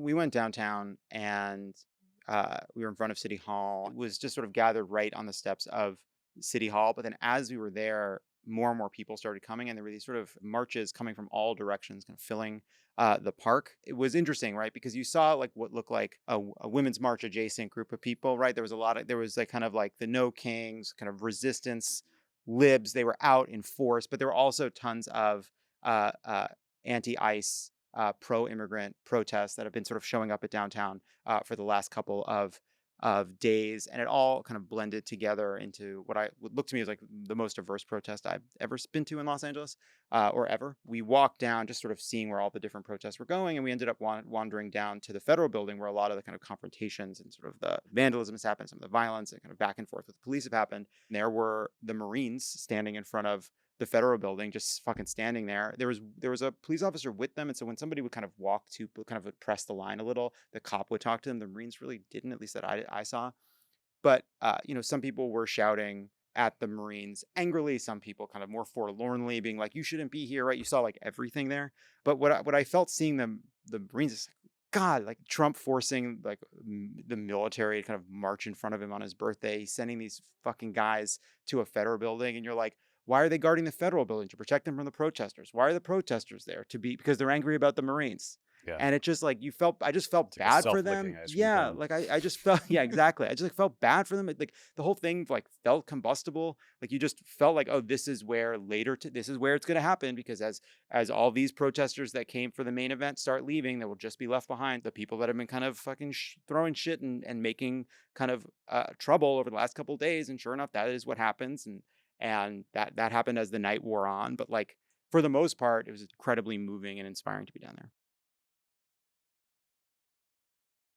we went downtown and we were in front of City Hall. It was just sort of gathered right on the steps of City Hall. But then as we were there, more and more people started coming, and there were these sort of marches coming from all directions, kind of filling the park. It was interesting, right? Because you saw like what looked like a women's march adjacent group of people, right? There was like kind of like the No Kings, kind of resistance libs. They were out in force, but there were also tons of uh, uh, anti-ICE, pro-immigrant protests that have been sort of showing up at downtown for the last couple of days, and it all kind of blended together into what I would look to me as like the most diverse protest I've ever been to in Los Angeles, or ever. We walked down, just sort of seeing where all the different protests were going, and we ended up wandering down to the federal building where a lot of the kind of confrontations and sort of the vandalism has happened, some of the violence and kind of back and forth with the police have happened. And there were the Marines standing in front of the federal building, just fucking standing there. There was a police officer with them, and so when somebody would kind of walk to kind of press the line a little, the cop would talk to them. The Marines really didn't, at least that I saw. But some people were shouting at the Marines angrily. Some people kind of more forlornly, being like, "You shouldn't be here," right? You saw like everything there. But what I felt seeing the Marines is, God, like Trump forcing like the military to kind of march in front of him on his birthday, sending these fucking guys to a federal building, and you're like, why are they guarding the federal building? To protect them from the protesters? Why are the protesters there? Because they're angry about the Marines. Yeah. And it just like I just felt It's like a bad for self-licking them. ice cream Yeah, cone. like I just felt, yeah, exactly. I just like felt bad for them. Like the whole thing like felt combustible. Like you just felt like, oh, this is where this is where it's gonna happen, because as all these protesters that came for the main event start leaving, there will just be left behind the people that have been kind of fucking throwing shit and making kind of trouble over the last couple of days. And sure enough, that is what happens. And that happened as the night wore on. But like for the most part, it was incredibly moving and inspiring to be down there.